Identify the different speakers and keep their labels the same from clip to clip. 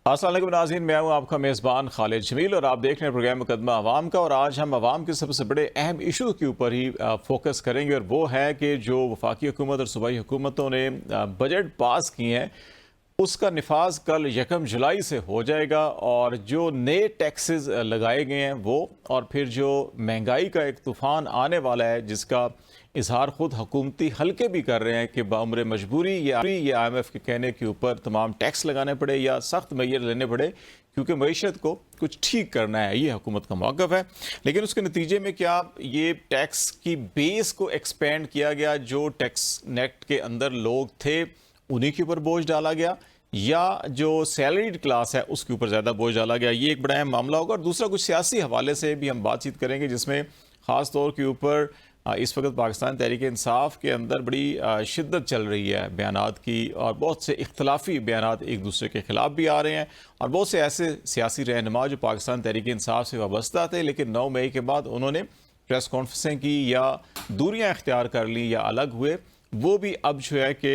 Speaker 1: अस्सलाम वालेकुम नाज़रीन, मैं हूं आपका मेज़बान खालिद जमील और आप देख रहे हैं प्रोग्राम मुकदमा अवाम का। और आज हम अवाम के सबसे बड़े अहम इशू के ऊपर ही फोकस करेंगे, और वो है कि जो वफाकी हुकूमत और सूबाई हुकूमतों ने बजट पास किए हैं उसका निफाज कल 1 जुलाई से हो जाएगा, और जो नए टैक्सेस लगाए गए हैं वो, और फिर जो महंगाई का एक तूफ़ान आने वाला है जिसका इजहार खुद हुकूमती हल्के भी कर रहे हैं कि बाउम्र मजबूरी या IMF के कहने के ऊपर तमाम टैक्स लगाने पड़े या सख्त मैयर लेने पड़े, क्योंकि मीशत को कुछ ठीक करना है, ये हुकूमत का मौक़िफ़ है। लेकिन उसके नतीजे में क्या ये टैक्स की बेस को एक्सपेंड किया गया, जो टैक्स नेट के अंदर लोग थे उन्हीं के ऊपर बोझ डाला गया, या जो सैलरीड क्लास है उसके ऊपर ज़्यादा बोझ डाला गया? ये एक बड़ा अहम मामला होगा। और दूसरा, कुछ सियासी हवाले से भी हम बातचीत करेंगे, जिसमें ख़ास तौर के ऊपर इस वक्त पाकिस्तान तहरीक इंसाफ के अंदर बड़ी शिद्दत चल रही है बयानात की, और बहुत से इख्तलाफी बयानात एक दूसरे के खिलाफ भी आ रहे हैं। और बहुत से ऐसे सियासी रहनुमा जो पाकिस्तान तहरीक इंसाफ से वाबस्ता थे, लेकिन 9 मई के बाद उन्होंने प्रेस कॉन्फ्रेंसें की या दूरियां इख्तियार कर ली या अलग हुए, वो भी अब जो है कि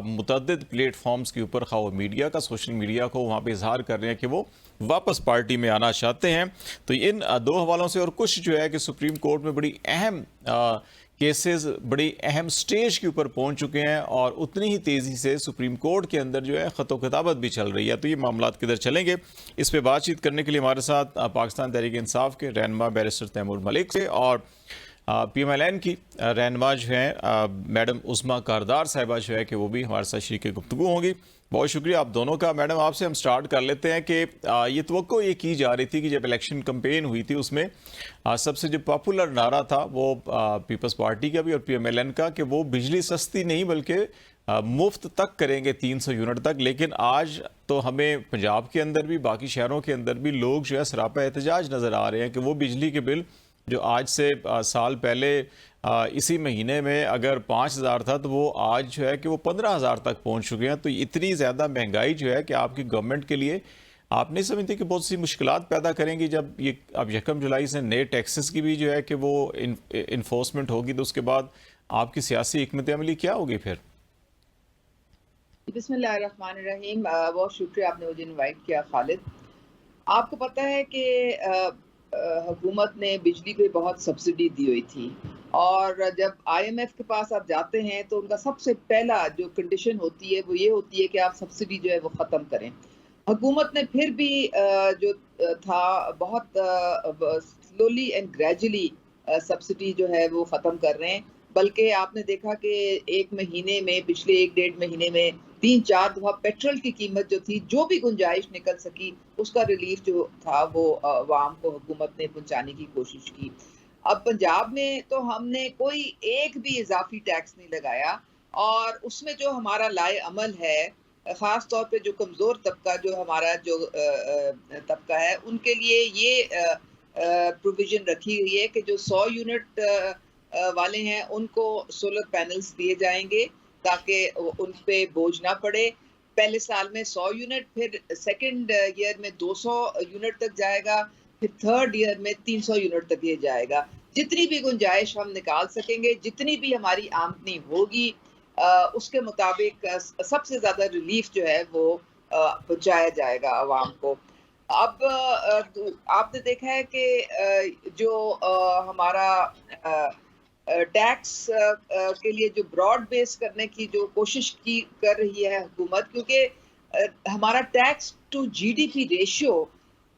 Speaker 1: मुतअद्दिद प्लेटफॉर्म्स के ऊपर, खा वो मीडिया का, सोशल मीडिया को, वहाँ पे इजहार कर रहे हैं कि वो वापस पार्टी में आना चाहते हैं। तो इन दो हवालों से, और कुछ जो है कि सुप्रीम कोर्ट में बड़ी अहम केसेस बड़ी अहम स्टेज के ऊपर पहुंच चुके हैं, और उतनी ही तेज़ी से सुप्रीम कोर्ट के अंदर जो है ख़त किताबत भी चल रही है। तो ये मामला किधर चलेंगे, इस पर बातचीत करने के लिए हमारे साथ पाकिस्तान तहरीक इंसाफ के रहनुमा बैरिस्टर तैमूर मलिक से, और PMLN की रहनुमा जो हैं मैडम उस्मा कारदार साहिबा जो है कि वो भी हमारे साथ शरीक गुफ्तगू होंगी। बहुत शुक्रिया आप दोनों का। मैडम, आपसे हम स्टार्ट कर लेते हैं कि ये तवक्को ये की जा रही थी कि जब इलेक्शन कैंपेन हुई थी उसमें सबसे जो पॉपुलर नारा था वो पीपल्स पार्टी का भी और PMLN का, कि वो बिजली सस्ती नहीं बल्कि मुफ्त तक करेंगे 300 यूनिट तक। लेकिन आज तो हमें पंजाब के अंदर भी, बाकी शहरों के अंदर भी लोग जो है सरापा एहतजाज नज़र आ रहे हैं कि वो बिजली के बिल जो आज से साल पहले इसी महीने में अगर 5,000 था, तो वो आज जो है कि वो 15,000 तक पहुंच चुके हैं। तो इतनी ज़्यादा महंगाई जो है कि आपकी गवर्नमेंट के लिए, आप नहीं समझते कि बहुत सी मुश्किलात पैदा करेंगी जब ये अब 1 जुलाई से नए टैक्सेस की भी जो है कि वो इन्फोर्समेंट होगी, तो उसके बाद आपकी सियासी हिकमत अमली क्या होगी फिर?
Speaker 2: बिस्मिल्लाहिर्रहमानिर्रहीम। बहुत शुक्रिया, आपने मुझे इनवाइट किया खालिद। आपको पता है कि हुकूमत ने बिजली पे बहुत सब्सिडी दी हुई थी, और जब IMF के पास आप जाते हैं तो उनका सबसे पहला जो कंडीशन होती है वो ये होती है कि आप सब्सिडी जो है वो ख़त्म करें। हुकूमत ने फिर भी जो था बहुत स्लोली एंड ग्रेजुअली सब्सिडी जो है वो ख़त्म कर रहे हैं। बल्कि आपने देखा कि एक महीने में, पिछले 1 डेढ़ महीने में 3-4 दफ़ा पेट्रोल की कीमत जो थी, जो भी गुंजाइश निकल सकी, उसका रिलीफ जो था वो अवाम को हुकूमत ने पहुँचाने की कोशिश की। अब पंजाब में तो हमने कोई एक भी इज़ाफ़ी टैक्स नहीं लगाया, और उसमें जो हमारा लाए अमल है, ख़ास तौर पे जो कमज़ोर तबका, जो हमारा जो तबका है, उनके लिए ये प्रोविज़न रखी गई है कि जो 100 यूनिट वाले हैं उनको सोलर पैनल्स दिए जाएँगे, ताकि उन पे बोझ ना पड़े। पहले साल में 100 यूनिट, फिर सेकंड ईयर में 200 यूनिट तक जाएगा, फिर थर्ड ईयर में 300 यूनिट तक ये जाएगा। जितनी भी गुंजाइश हम निकाल सकेंगे, जितनी भी हमारी आमदनी होगी, उसके मुताबिक सबसे ज़्यादा रिलीफ जो है वो पहुँचाया जाएगा अवाम को। अब आपने देखा है कि जो हमारा टैक्स के लिए जो ब्रॉड बेस करने की जो कोशिश की कर रही है हुकूमत, क्योंकि हमारा टैक्स टू GDP रेशियो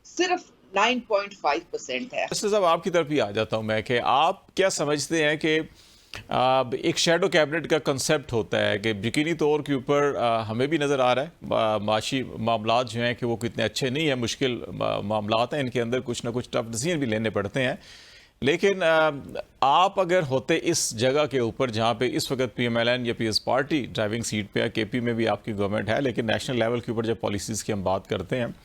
Speaker 2: सिर्फ 9.5% है।
Speaker 1: वैसे साहब, आपकी तरफ ही आ जाता हूँ मैं कि आप क्या समझते हैं कि एक शेडो कैबिनेट का कंसेप्ट होता है कि यकीनी तौर के ऊपर हमें भी नज़र आ रहा है माशी मामलात जो हैं कि वो कितने अच्छे नहीं हैं, मुश्किल मामलात हैं, इनके अंदर कुछ ना कुछ टफ डिसीजन भी लेने पड़ते हैं। लेकिन आप अगर होते इस जगह के ऊपर जहाँ पे इस वक्त PMLN या PS पार्टी ड्राइविंग सीट पे है, KP में भी आपकी गवर्नमेंट है, लेकिन नेशनल लेवल के ऊपर जब पॉलिसीज़ की हम बात करते हैं,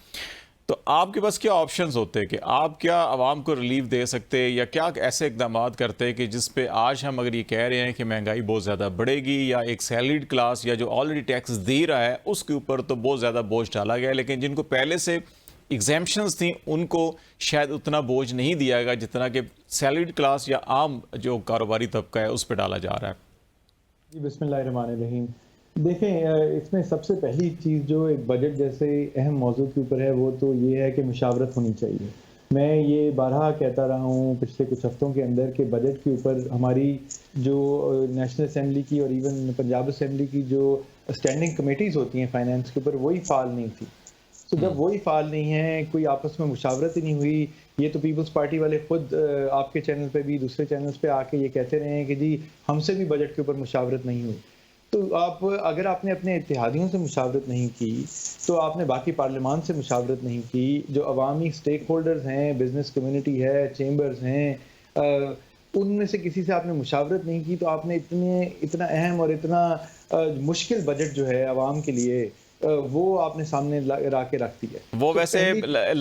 Speaker 1: तो आपके पास क्या ऑप्शंस होते हैं कि आप क्या आवाम को रिलीफ दे सकते हैं, या क्या ऐसे इकदाम करते हैं कि जिस पे आज हम अगर ये कह रहे हैं कि महंगाई बहुत ज़्यादा बढ़ेगी, या एक सैलरीड क्लास या जो ऑलरेडी टैक्स दे रहा है उसके ऊपर तो बहुत ज़्यादा बोझ डाला गया है, लेकिन जिनको पहले से एग्जेम्पशंस थी उनको शायद उतना बोझ नहीं दिया गया जितना कि सैलरीड क्लास या आम जो कारोबारी तबका है उस पर डाला जा रहा है?
Speaker 3: जी, बिस्मिल्लाहिर्रहमानिर्रहीम। देखें, इसमें सबसे पहली चीज़ जो एक बजट जैसे अहम मौजू के ऊपर है, वो तो ये है कि मुशावरत होनी चाहिए। मैं ये बारहा कहता रहा हूँ पिछले कुछ हफ्तों के अंदर कि बजट के ऊपर हमारी जो नेशनल असेंबली की और इवन पंजाब असेंबली की जो स्टैंडिंग कमेटीज़ होती हैं फाइनेंस के ऊपर, वही फ़ाल नहीं थी। तो जब वही फ़ाल नहीं है, कोई आपस में मुशावरत ही नहीं हुई, ये तो पीपल्स पार्टी वाले खुद आपके चैनल पे भी, दूसरे चैनल्स पे आके ये कहते रहे हैं कि जी, हमसे भी बजट के ऊपर मुशावरत नहीं हुई। तो आप अगर आपने अपने इत्तेहादियों से मुशावरत नहीं की, तो आपने बाकी पार्लियामान से मुशावरत नहीं की, जो अवामी स्टेक होल्डर्स हैं, बिज़नेस कम्युनिटी है, चेंबर्स हैं, उनमें से किसी से आपने मुशावरत नहीं की, तो आपने इतना अहम और इतना मुश्किल बजट जो है अवाम के लिए, वो आपने सामने ला के रख दिया है।
Speaker 1: वो
Speaker 3: तो
Speaker 1: वैसे
Speaker 3: पहली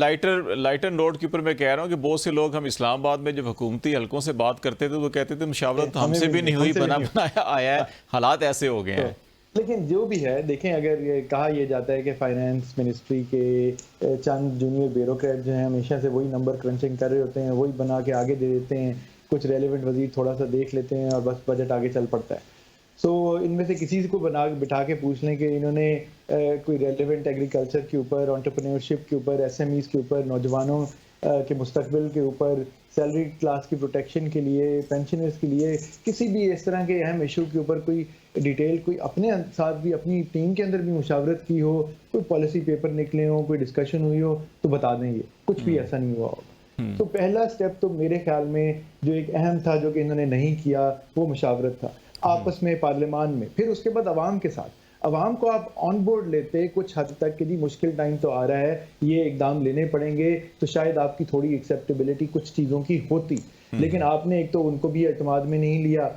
Speaker 1: लाइटर नोट के ऊपर मैं कह रहा हूँ कि बहुत से लोग, हम इस्लामाबाद में जब हुकूमती हलकों से बात करते थे तो कहते थे मुशावरत तो
Speaker 3: हमें
Speaker 1: हमसे भी
Speaker 3: भी
Speaker 1: नहीं हुई,
Speaker 3: हमसे भी
Speaker 1: बना
Speaker 3: नहीं
Speaker 1: बनाया आया है, हालात ऐसे हो गए
Speaker 3: तो
Speaker 1: हैं।
Speaker 3: लेकिन जो भी है, देखें, अगर ये कहा यह जाता है कि फाइनेंस मिनिस्ट्री के चंद जूनियर ब्यूरोक्रेट जो हैं हमेशा से वही नंबर क्रंचिंग कर रहे होते हैं, वही बना के आगे दे देते हैं, कुछ रेलेवेंट वजीर थोड़ा सा देख लेते हैं और बस बजट आगे चल पड़ता है। सो इनमें से किसी को बना बिठा के पूछ लें कि इन्होंने कोई रेलेवेंट एग्रीकल्चर के ऊपर, एंटरप्रेन्योरशिप के ऊपर, एसएमईज के ऊपर, नौजवानों के मुस्तकबिल के ऊपर, सैलरी क्लास की प्रोटेक्शन के लिए, पेंशनर्स के लिए, किसी भी इस तरह के अहम इशू के ऊपर कोई डिटेल, कोई अपने साथ भी, अपनी टीम के अंदर भी मुशावरत की हो, कोई पॉलिसी पेपर निकले हो, कोई डिस्कशन हुई हो, तो बता दें। ये कुछ भी ऐसा नहीं हुआ होगा। तो पहला स्टेप तो मेरे ख्याल में जो एक अहम था, जो कि इन्होंने नहीं किया, वो मुशावरत था आपस में, पार्लियामान में। फिर उसके बाद अवाम के साथ, अवाम को आप ऑन बोर्ड लेते कुछ हद तक कि जी मुश्किल टाइम तो आ रहा है, ये इकदाम लेने पड़ेंगे, तो शायद आपकी थोड़ी एक्सेप्टेबिलिटी कुछ चीज़ों की होती। लेकिन आपने एक तो उनको भी एतमाद में नहीं लिया,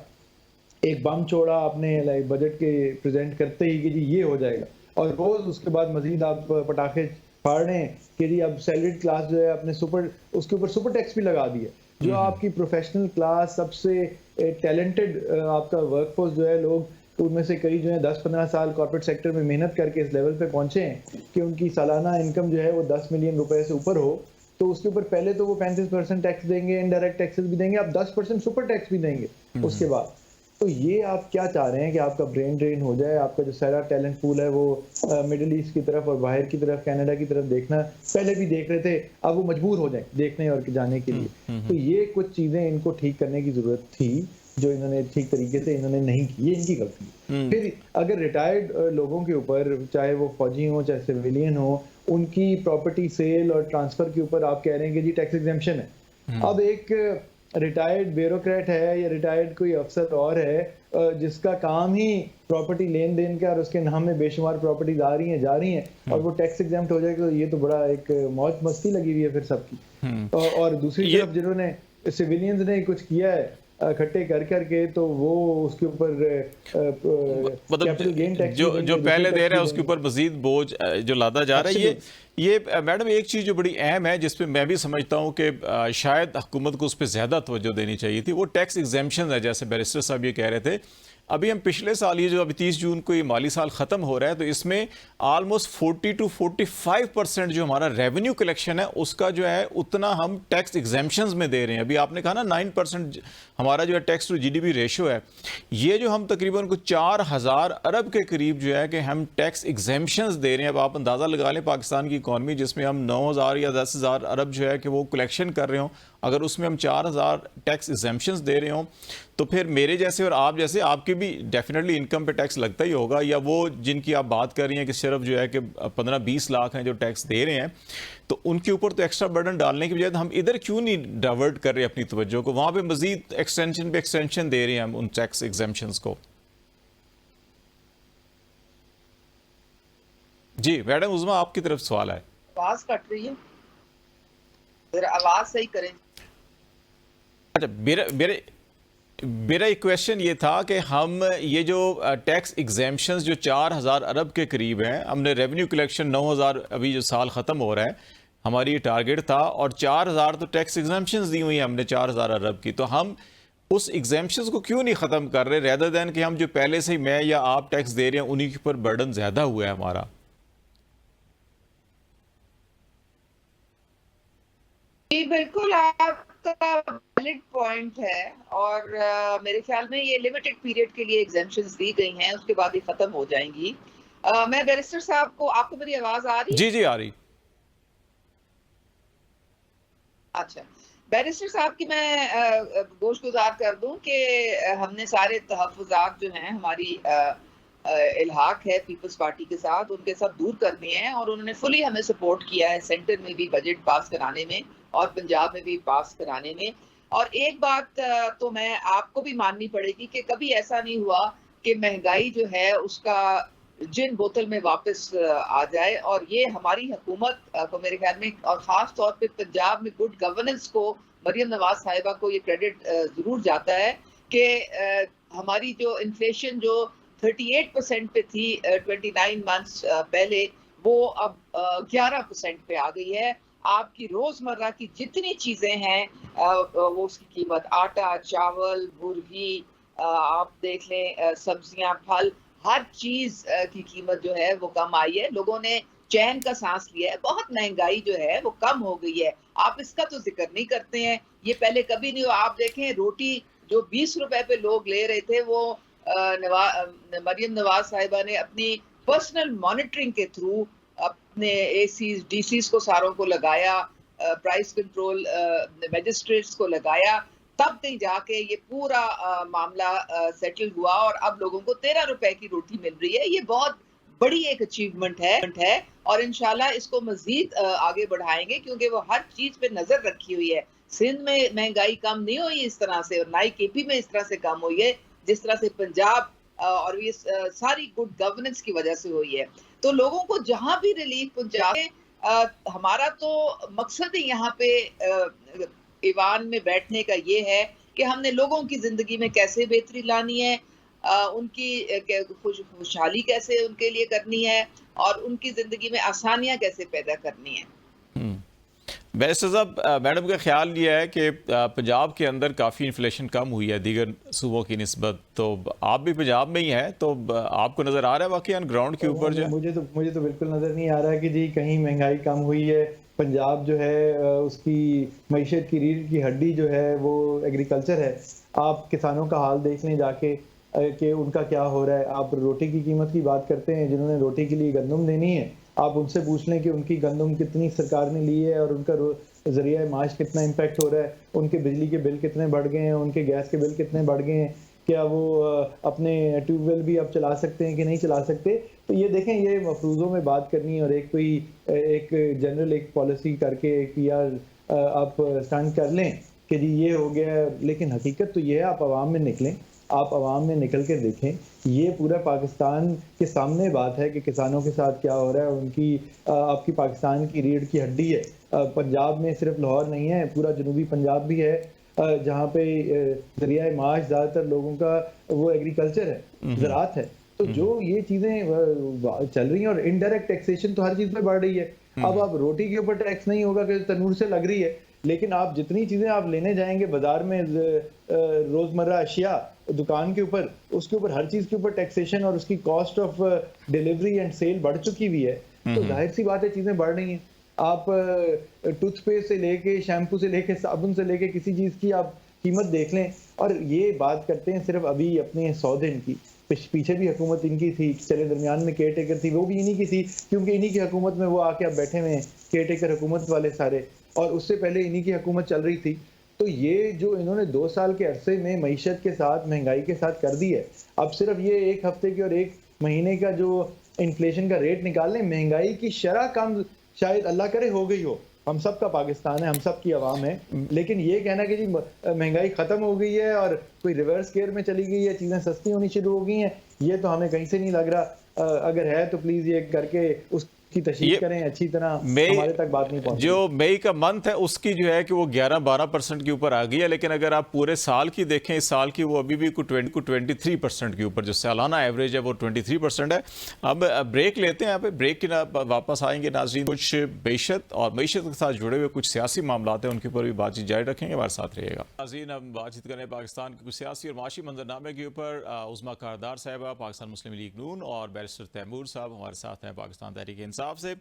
Speaker 3: एक बम छोड़ा आपने बजट के प्रेजेंट करते ही कि जी ये हो जाएगा, और रोज उसके बाद मजीद आप पटाखे फाड़ रहे हैं कि जी अब सैलरीड क्लास जो है अपने उसके ऊपर सुपर टैक्स भी लगा दिया। जो आपकी प्रोफेशनल क्लास, सबसे टैलेंटेड आपका वर्कफोर्स जो है, लोग उनमें से कई जो है 10-15 साल कॉर्पोरेट सेक्टर में मेहनत करके इस लेवल पे पहुंचे हैं कि उनकी सालाना इनकम जो है वो 10 मिलियन रुपए से ऊपर हो, तो उसके ऊपर पहले तो वो 35% टैक्स देंगे, इनडायरेक्ट टैक्सेस भी देंगे, आप 10% सुपर टैक्स भी देंगे उसके बाद। तो ये आप क्या चाह रहे हैं कि आपका ब्रेन ड्रेन हो जाए, आपका जो सारा टैलेंट पूल है वो मिडिल ईस्ट की तरफ और बाहर की तरफ, कनाडा की तरफ देखना, पहले भी देख रहे थे, अब वो मजबूर हो जाए देखने और जाने के लिए। तो ये कुछ चीजें इनको ठीक करने की जरूरत थी, जो इन्होंने ठीक तरीके से इन्होंने नहीं की, ये इनकी गलती। फिर अगर रिटायर्ड लोगों के ऊपर, चाहे वो फौजी हो चाहे सिविलियन हो, उनकी प्रॉपर्टी सेल और ट्रांसफर के ऊपर आप कह रहे हैं कि जी टैक्स एग्जेम्पशन है। अब एक रिटायर्ड ब्यूरोक्रेट है या रिटायर्ड कोई अफसर और है जिसका काम ही प्रॉपर्टी लेन देन का, और उसके नाम में बेशुमार प्रॉपर्टीज आ रही हैं, जा रही हैं, और वो टैक्स एग्जेम्प्ट हो जाएगा, तो ये तो बड़ा एक मौज मस्ती लगी हुई है फिर सबकी। और दूसरी तरफ जिन्होंने सिविलियंस ने कुछ किया है इकट्ठे कर करके, तो वो उसके ऊपर कैपिटल गेन टैक्स
Speaker 1: जो पहले दे रहा है उसके ऊपर मजीद बोझ जो लादा जा रहा है। ये मैडम एक चीज़ जो बड़ी अहम है, जिसपे मैं भी समझता हूँ कि शायद हुकूमत को उस पर ज़्यादा तवज्जो देनी चाहिए थी, वो टैक्स एग्जेम्पशन है। जैसे बैरिस्टर साहब ये कह रहे थे, अभी हम पिछले साल, ये जो अभी 30 जून को ये माली साल ख़त्म हो रहा है, तो इसमें ऑलमोस्ट 40 to 45% जो हमारा रेवेन्यू कलेक्शन है उसका जो है उतना हम टैक्स एग्जेम्पशंस में दे रहे हैं। अभी आपने कहा ना 9% हमारा जो है टैक्स टू जीडीपी रेशियो है, ये जो हम तकरीबन को 4000 अरब के करीब जो है कि हम टैक्स एग्जेम्पशंस दे रहे हैं। अब आप अंदाज़ा लगा लें पाकिस्तान की इकॉनमी जिसमें हम 9000 या 10000 अरब जो है कि वो कलेक्शन कर रहे हों, अगर उसमें हम 4000 टैक्स एग्जेम्पशंस दे रहे हों, तो फिर मेरे जैसे और आप जैसे, आपकी भी डेफिनेटली इनकम पे टैक्स लगता ही होगा, या वो जिनकी आप बात कर रही हैं कि सिर्फ जो है कि 15-20 लाख हैं जो टैक्स दे रहे हैं, तो उनके ऊपर तो एक्स्ट्रा बर्डन डालने की बजाय हम इधर क्यों नहीं डाइवर्ट कर रहे अपनी तवज्जो को, वहाँ पे मजीद एक्सटेंशन पे एक्सटेंशन दे रहे हैं हम उन टैक्स एग्जेम्पशंस को। जी मैडम उज़मा, आपकी तरफ सवाल है।
Speaker 2: आवाज कट रही है, जरा आवाज सही करें।
Speaker 1: अच्छा, मेरा एक क्वेश्चन ये था कि हम ये जो टैक्स एग्जेम्पशंस जो 4000 अरब के करीब हैं, हमने रेवेन्यू कलेक्शन 9000 अभी जो साल ख़त्म हो रहा है, हमारी ये टारगेट था, और 4000 तो टैक्स एग्जेम्पशंस दी हुई हैं हमने 4000 अरब की, तो हम उस एग्जेम्पशंस को क्यों नहीं ख़त्म कर रहे, रेदर दैन कि हम जो पहले से ही मैं या आप टैक्स दे रहे हैं उन्हीं के ऊपर बर्डन ज़्यादा हुआ है हमारा।
Speaker 2: जी बिल्कुल, आपका आपका वैलिड पॉइंट है और मेरे ख्याल में ये लिमिटेड पीरियड के लिए एग्जेम्पशंस दी गई हैं, उसके बाद ये खत्म हो जाएंगी। मैं बैरिस्टर साहब को, आपको मेरी आवाज आ रही है?
Speaker 1: जी जी आ रही।
Speaker 2: अच्छा, बैरिस्टर साहब की मैं गोशगुजार कर दूं कि हमने सारे तहफ़्फ़ुज़ात जो हैं हमारी इल्हाक है पीपल्स पार्टी के साथ, उनके सब दूर कर दिए हैं और उन्होंने फुली हमें सपोर्ट किया है सेंटर में भी बजट पास कराने में और पंजाब में भी पास कराने में। और एक बात तो मैं आपको भी माननी पड़ेगी कि कभी ऐसा नहीं हुआ कि महंगाई जो है उसका जिन बोतल में वापस आ जाए, और ये हमारी हुकूमत को मेरे ख्याल में और ख़ास तौर पे पंजाब में गुड गवर्नेंस को मरियम नवाज साहिबा को ये क्रेडिट ज़रूर जाता है कि हमारी जो इन्फ्लेशन जो 38% पे थी 29 मंथ्स पहले, वो अब 11% पे आ गई है। आपकी रोजमर्रा की जितनी चीजें हैं वो उसकी कीमत, आटा, चावल, मुर्गी, आप देख लें सब्जियां, फल, हर चीज की कीमत जो है वो कम आई है। लोगों ने चैन का सांस लिया है, बहुत महंगाई जो है वो कम हो गई है। आप इसका तो जिक्र नहीं करते हैं, ये पहले कभी नहीं हुआ। आप देखें रोटी जो 20 रुपए पे लोग ले रहे थे, वो मरियम नवाज साहिबा ने अपनी पर्सनल मॉनिटरिंग के थ्रू अपने एसीज डीसीज को सारों को लगाया, प्राइस कंट्रोल मजिस्ट्रेट्स को लगाया, तब कहीं जाके ये पूरा मामला सेटल हुआ और अब लोगों को 13 रुपए की रोटी मिल रही है। ये बहुत बड़ी एक अचीवमेंट है और इंशाल्लाह इसको मजीद आगे बढ़ाएंगे क्योंकि वो हर चीज पे नजर रखी हुई है। सिंध में महंगाई कम नहीं हुई इस तरह से, और ना ही केपी में इस तरह से कम हुई है जिस तरह से पंजाब और ये सारी गुड गवर्नेंस की वजह से हुई है। तो लोगों को जहां भी रिलीफ पहुंचाए, हमारा तो मकसद ही यहाँ पे ईवान में बैठने का ये है कि हमने लोगों की जिंदगी में कैसे बेहतरी लानी है, उनकी खुशहाली कैसे उनके लिए करनी है और उनकी जिंदगी में आसानियां कैसे पैदा करनी है।
Speaker 1: बैरिस्टर साहब, मैडम का ख्याल ये है कि पंजाब के अंदर काफ़ी इन्फ्लेशन कम हुई है दीगर सूबों की निस्बत, तो आप भी पंजाब में ही हैं, तो आपको नज़र आ रहा है वाकई ऑन ग्राउंड के ऊपर जो है?
Speaker 3: मुझे तो बिल्कुल नज़र नहीं आ रहा है कि जी कहीं महंगाई कम हुई है। पंजाब जो है उसकी मईशत की रीढ़ की हड्डी जो है वो एग्रीकल्चर है। आप किसानों का हाल देख लें जाके कि उनका क्या हो रहा है। आप रोटी की कीमत की बात करते हैं, जिन्होंने रोटी के लिए गंदम देनी है, आप उनसे पूछ लें कि उनकी गंदम कितनी सरकार ने ली है और उनका जरिया माश कितना इम्पैक्ट हो रहा है, उनके बिजली के बिल कितने बढ़ गए हैं, उनके गैस के बिल कितने बढ़ गए हैं, क्या वो अपने ट्यूबवेल भी अब चला सकते हैं कि नहीं चला सकते। तो ये देखें, ये मफरूज़ों में बात करनी है और एक कोई एक जनरल एक पॉलिसी करके एक PR आप स्टैंड कर लें कि जी ये हो गया, लेकिन हकीकत तो ये है आप आवाम में निकलें, आप आवाम में निकल के देखें। ये पूरा पाकिस्तान के सामने बात है कि किसानों के साथ क्या हो रहा है। उनकी आपकी पाकिस्तान की रीढ़ की हड्डी है। पंजाब में सिर्फ लाहौर नहीं है, पूरा जनूबी पंजाब भी है जहाँ पे जरिया माश ज़्यादातर लोगों का वो एग्रीकल्चर है, ज़राअत है। तो जो ये चीज़ें चल रही हैं और इनडायरेक्ट टैक्सेशन तो हर चीज़ पे बढ़ रही है। अब आप रोटी के ऊपर टैक्स नहीं होगा कि तनूर से लग रही है, लेकिन आप जितनी चीज़ें आप लेने जाएंगे बाजार में, रोज़मर्रा अशिया दुकान के ऊपर, उसके ऊपर हर चीज़ के ऊपर टैक्सेशन और उसकी cost of delivery and sale बढ़ चुकी हुई है। तो जाहिर सी बात है चीज़ें बढ़ रही हैं। आप टूथपेस्ट से लेके, शैम्पू से लेके, साबुन से लेके किसी चीज़ की आप कीमत देख लें। और ये बात करते हैं सिर्फ अभी अपने 100 दिन की, पीछे भी हुकूमत इनकी थी, चले दरमियान में केयर टेकर थी, वो भी इन्हीं की थी क्योंकि इन्हीं की हुकूमत में वो आके अब बैठे हुए हैं केयर टेकर हुकूमत वाले सारे, और उससे पहले इन्हीं की हुकूमत चल रही थी। तो ये जो इन्होंने 2 साल के अरसे में मईशत के साथ, महंगाई के साथ कर दी है, अब सिर्फ ये 1 हफ्ते की और 1 महीने का जो इन्फ्लेशन का रेट निकाल लें, महंगाई की शरह कम शायद अल्लाह करे हो गई हो। हम सब का पाकिस्तान है, हम सब की आवाम है, लेकिन ये कहना कि जी महंगाई खत्म हो गई है और कोई रिवर्स गेयर में चली गई है, चीजें सस्ती होनी शुरू हो गई हैं, ये तो हमें कहीं से नहीं लग रहा। अगर है तो प्लीज ये करके उसकी तशरीह करें अच्छी तरह, हमारे तक बात नहीं पहुंची।
Speaker 1: जो मई का मंथ है उसकी जो है कि वो 11-12% के ऊपर आ गई है, लेकिन अगर आप पूरे साल की देखें, इस साल की वो अभी भी 23% के ऊपर, जो सालाना एवरेज है वो 23% है। अब ब्रेक लेते हैं, यहाँ पे ब्रेक की वापस आएंगे नाज़रीन। कुछ बेशत और मईशत के साथ जुड़े हुए कुछ सियासी मामला हैं, उनके ऊपर भी बातचीत जारी रखेंगे, हमारे साथ रहिएगा। नाज़रीन, हम बातचीत करें पाकिस्तान के कुछ सियासी और माशी मंजरनामे के ऊपर। उज़्मा कारदार साहिबा, पाकिस्तान मुस्लिम लीग नून, और बैरिस्टर तैमूर साहब हमारे साथ हैं, पाकिस्तान तहरीक इंसाफ। इंसाफ से।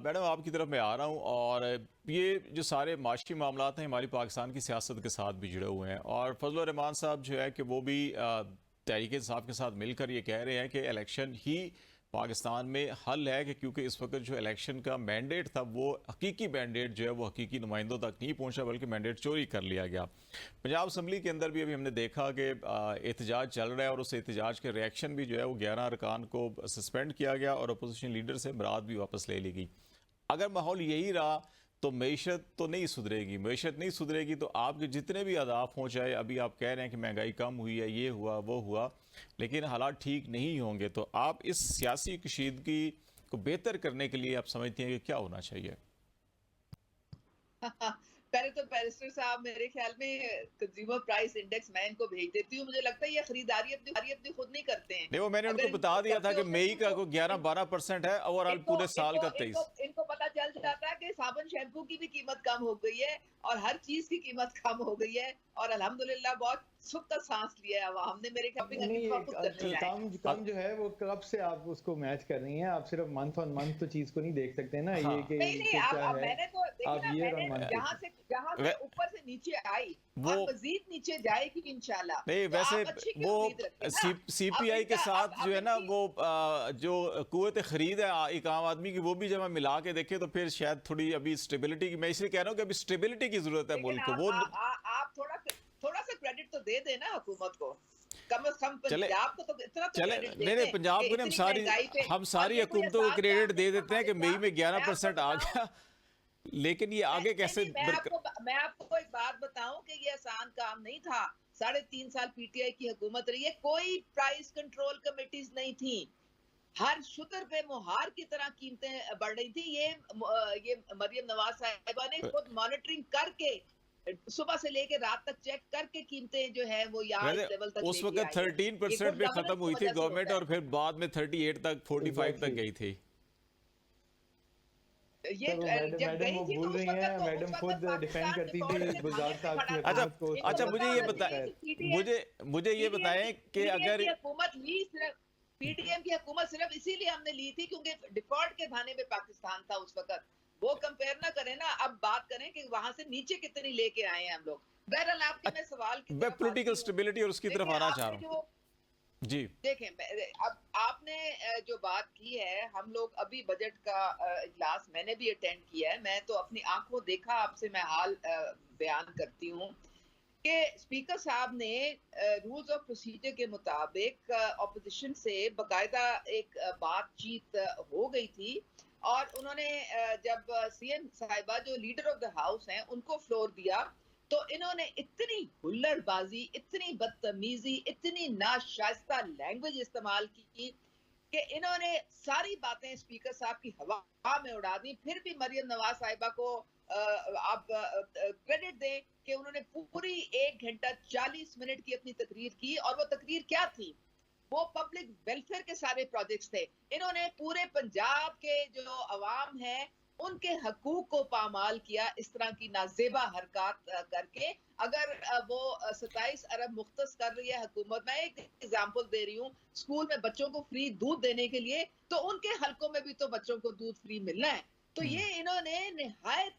Speaker 1: मैडम आपकी तरफ मैं आ रहा हूँ, और ये जो सारे माशी मामलात हैं हमारी पाकिस्तान की सियासत के साथ भी जुड़े हुए हैं, और फजल रहमान साहब जो है कि वो भी तहरीक इंसाफ के साथ मिलकर ये कह रहे हैं कि इलेक्शन ही पाकिस्तान में हल है, कि क्योंकि इस वक्त जो इलेक्शन का मैंडेट था वो हकीकी मैंडेट जो है वो हकीकी नुमाइंदों तक नहीं पहुंचा, बल्कि मैंडेट चोरी कर लिया गया। पंजाब असम्बली के अंदर भी अभी हमने देखा कि एहतजाज चल रहा है, और उस एहतजाज के रिएक्शन भी जो है वो 11 अरकान को सस्पेंड किया गया और अपोजिशन लीडर से बरात भी वापस ले ली गई। अगर माहौल यही रहा तो मईशत तो नहीं सुधरेगी, मईशत नहीं सुधरेगी तो आपके जितने भी अहदाफ हों, चाहे अभी आप कह रहे हैं कि महंगाई कम हुई है, ये हुआ वो हुआ, लेकिन हालात ठीक नहीं होंगे। तो आप इस सियासी कशीदगी को बेहतर करने के लिए आप समझते हैं कि क्या होना चाहिए?
Speaker 2: पहले तो बैरिस्टर साहब, मेरे ख्याल में कंज्यूमर प्राइस इंडेक्स मैं इनको भेज देती हूँ। मुझे लगता है ये खरीदारी अपनी खुद नहीं करते हैं।
Speaker 1: नहीं, वो मैंने उनको बता दिया था कि मई का 11-12% है, ओवरऑल पूरे साल का 23।
Speaker 2: इनको पता चल जाता है कि साबुन शैम्पू की भी कीमत कम हो गई है और हर चीज की कीमत कम हो गई है, और अल्हम्दुलिल्लाह बहुत सुख का सांस लिया है हमने। मेरे
Speaker 3: कम जो है वो कब से आप उसको मैच कर रही हैं? आप सिर्फ मंथ ऑन मंथ तो चीज को नहीं देख सकते ना।
Speaker 1: हाँ।
Speaker 3: ये कि
Speaker 2: नहीं, आप मैंने तो
Speaker 3: आप
Speaker 2: जहाँ से ऊपर से नीचे आई
Speaker 1: वो
Speaker 2: और मजीद नीचे जाएगी इंशाल्लाह।
Speaker 1: नहीं,
Speaker 2: तो
Speaker 1: वैसे वो सीपीआई के साथ जो है ना वो जो कुव्वत खरीद है एक आम आदमी की, वो भी जब हम मिला के देखें तो फिर शायद थोड़ी अभी स्टेबिलिटी की, मैं इसलिए कह रहा हूँ कि अभी स्टेबिलिटी की जरूरत है मुल्क को। वो
Speaker 2: आप थोड़ा सा क्रेडिट तो दे देना हुकूमत को, कम से कम पंजाब को तो इतना तो क्रेडिट दे
Speaker 1: नहीं, पंजाब को हम सारी हुकूमतों को क्रेडिट दे देते हैं कि मई में 11% आ गया, लेकिन ये आगे कैसे?
Speaker 2: मैं आपको एक बात बताऊं कि ये आसान काम नहीं था। 3.5 साल पीटीआई की हुकूमत रही है, कोई प्राइस कंट्रोल कमेटीज नहीं थी, हर शुतर पे मुहार की तरह कीमतें बढ़ रही थी। ये मरियम नवाज साहिबा ने खुद मॉनिटरिंग करके सुबह से लेकर रात तक चेक करके कीमतें जो है वो यहाँ लेवल तक
Speaker 1: उस वक्त 13% पे खत्म हुई थी गवर्नमेंट, और फिर बाद में 38 तक 45 तक गई थी।
Speaker 2: ये
Speaker 3: मैडम वो भूल रही हैं, मैडम खुद डिफेंड करती थी गुलजार साहब की हुकूमत को।
Speaker 1: अच्छा, मुझे ये बताएं कि अगर
Speaker 2: हुकूमत ली, सिर्फ पीडीएम की हुकूमत सिर्फ इसीलिए हमने ली थी क्योंकि डिफॉल्ट के थाने में पाकिस्तान था उस वक्त। वो कंपेयर ना करें ना, अब बात करें कि वहां से नीचे कितनी लेके आए हैं हम लोग। बहरहाल आपके मैं सवाल की
Speaker 1: पॉलिटिकल स्टेबिलिटी और उसकी तरफ आना चाह रहा हूँ जी।
Speaker 2: देखें, अब आपने जो बात की है, हम लोग अभी बजट का इजलास मैंने भी अटेंड किया है, मैं तो अपनी आंखों देखा, आपसे मैं हाल बयान करती हूँ कि स्पीकर साहब ने रूल्स ऑफ प्रोसीजर के मुताबिक ऑपोजिशन से बाकायदा एक बातचीत हो गई थी, और उन्होंने जब सीएम साहिबा जो लीडर ऑफ द हाउस हैं उनको फ्लोर दिया, तो इन्होंने इतनी हुल्लड़बाजी, इतनी बदतमीजी, इतनी नाशाइस्ता लैंग्वेज इस्तेमाल की कि इन्होंने सारी बातें स्पीकर साहब की हवा में उड़ा दी। फिर भी मरियम नवाज साहिबा को आप क्रेडिट दें कि उन्होंने पूरी 1 घंटा 40 मिनट की अपनी तकरीर की, और वो तकरीर क्या थी? वो पब्लिक वेलफेयर के सारे प्रोजेक्ट्स थे। इन्होंने पूरे पंजाब के जो अवाम है उनके हकूक को पामाल किया इस तरह की नाजेबा हरकत करके। अगर वो 27 अरब मुख्तस कर रही है हुकूमत, मैं एक एग्जांपल दे रही हूँ, स्कूल में बच्चों को फ्री दूध देने के लिए, तो उनके हलकों में भी तो बच्चों को दूध फ्री मिलना है। तो ये इन्होंने निहायत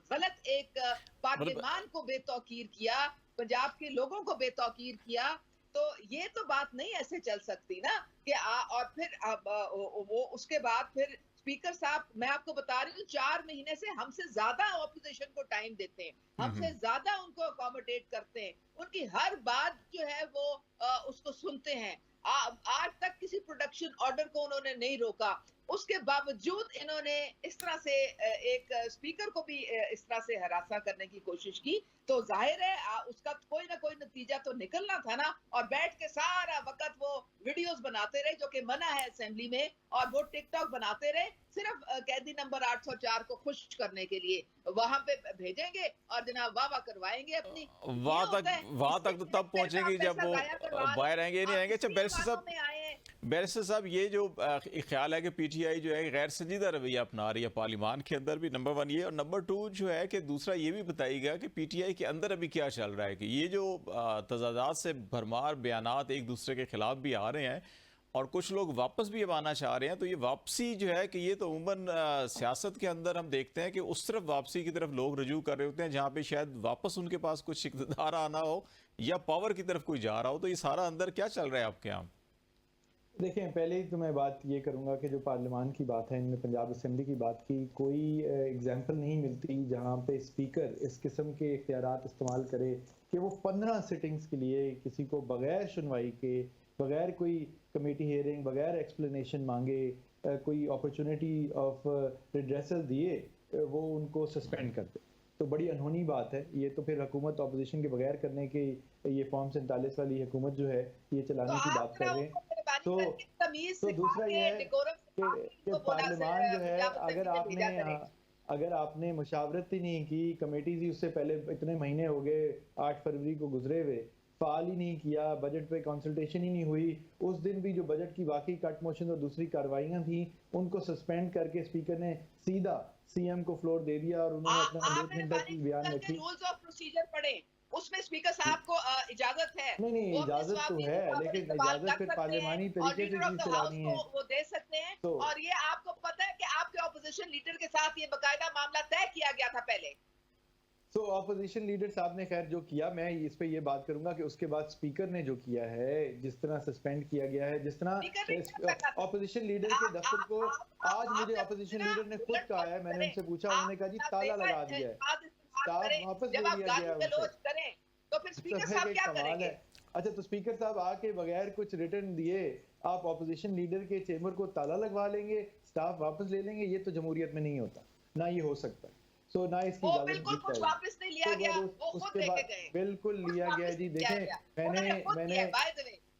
Speaker 2: गलत एक पार्लियामान को बेतौकीर किया, पंजाब के लोगों को बेतौकीर किया। तो ये तो बात नहीं ऐसे चल सकती ना कि और फिर वो उसके बाद फिर स्पीकर साहब, मैं आपको बता रही हूँ, 4 महीने से हमसे ज्यादा ऑपोजिशन को टाइम देते हैं, हमसे ज्यादा उनको अकोमोडेट करते हैं, उनकी हर बात जो है वो उसको सुनते हैं। आज तक किसी प्रोडक्शन ऑर्डर को उन्होंने नहीं रोका, उसके बावजूद इन्होंने इस तरह से एक स्पीकर को भी इस तरह से हरासा करने की कोशिश की। तो जाहिर है उसका कोई ना कोई नतीजा तो निकलना था ना, और बैठ के सारा वक्त वो वीडियोस बनाते रहे जो कि मना है असेंबली में, और वो टिकटॉक बनाते रहे सिर्फ कैदी नंबर 804 को खुश करने के लिए। वहां पे भेजेंगे और जनाब वाह करवाएंगे अपनी,
Speaker 1: वहां तक तो तब पहुंचेंगे जब वो बाहर आएंगे, नहीं आएंगे। अच्छा बैरिस्टर साहब, ये जो ख्याल है कि पीटीआई जो है गैर संजीदा रवैया अपना रही है पार्लियामान के अंदर भी, नंबर 1 ये, और नंबर 2 जो है कि दूसरा ये भी बताइएगा कि पीटीआई के अंदर अभी क्या चल रहा है, कि ये जो तजादात से भरमार बयानात एक दूसरे के खिलाफ भी आ रहे हैं, और कुछ लोग वापस भी अब आना चाह रहे हैं, तो ये वापसी जो है कि ये तो उमूमन सियासत के अंदर हम देखते हैं कि उस तरफ वापसी की तरफ लोग रुजू कर रहे होते हैं जहां पे शायद वापस उनके पास कुछ इक़्तिदार आना हो या पावर की तरफ कोई जा रहा हो। तो ये सारा अंदर क्या चल रहा है आपके यहाँ?
Speaker 3: देखें, पहले ही तो मैं बात ये करूंगा कि जो पार्लियामान की बात है, इनने पंजाब असेंबली की बात की, कोई एग्जाम्पल नहीं मिलती जहां पे स्पीकर इस किस्म के इख्तियारात इस्तेमाल करे कि वो 15 सिटिंग्स के लिए किसी को बगैर सुनवाई के, बगैर कोई कमेटी हियरिंग, बगैर एक्सप्लेनेशन मांगे, कोई अपॉर्चुनिटी ऑफ रिड्रेसल दिए, वो उनको सस्पेंड कर दे। तो बड़ी अनहोनी बात है ये। तो फिर हुकूमत ऑपोजिशन के बगैर करने की ये फॉर्म 47 वाली हुकूमत जो है ये चलाने की बात कर रहे हैं। तो दूसरा ये है कि पार्लियामान जो है, अगर आपने मुशावरत ही नहीं की, कमेटीज ही उससे पहले इतने महीने हो गए, 8 फरवरी को गुजरे हुए, फाल ही नहीं किया, बजट पे कंसल्टेशन ही नहीं हुई, उस दिन भी जो बजट की बाकी कट मोशन और दूसरी कार्रवाइयां थी उनको सस्पेंड करके स्पीकर ने सीधा सीएम को फ्लोर दे दिया और उन्होंने अपना 1 घंटे की बयान रखी।
Speaker 2: रूल्स ऑफ प्रोसीजर पढ़े, उसमें स्पीकर साहब को इजाजत है।
Speaker 3: नहीं, इजाजत तो है, लेकिन इजाजत फिर पार्लियामानी तरीके से चीज चलानी है,
Speaker 2: वो दे सकते हैं।
Speaker 3: तो
Speaker 2: और ये आपको पता है कि आपके ऑपोजिशन लीडर के साथ ये बकायदा मामला तय किया गया था पहले।
Speaker 3: तो ऑपोजिशन लीडर साहब ने खैर जो किया, मैं इस पे ये बात करूंगा कि उसके बाद स्पीकर ने जो किया है, जिस तरह सस्पेंड किया गया है, जिस तरह ऑपोजिशन लीडर के दफ्तर को, आज मुझे ऑपोजिशन लीडर ने खुद कहा है, मैंने उनसे पूछा, उन्होंने कहा जी ताला लगा दिया है, स्टाफ वापस ले लिया गया है।
Speaker 2: तो फिर स्पीकर साहब क्या करेंगे?
Speaker 3: अच्छा, तो स्पीकर साहब आके बगैर कुछ रिटर्न दिए आप ऑपोजिशन लीडर के चेंबर को ताला लगवा लेंगे, स्टाफ वापस ले लेंगे? ये तो जमहूरियत में नहीं होता, ना ये हो सकता। सो ना इसकी
Speaker 2: बिल्कुल कुछ वापस नहीं लिया गया, वो खुद लेके गए।
Speaker 3: बिल्कुल लिया गया जी। देखें, मैंने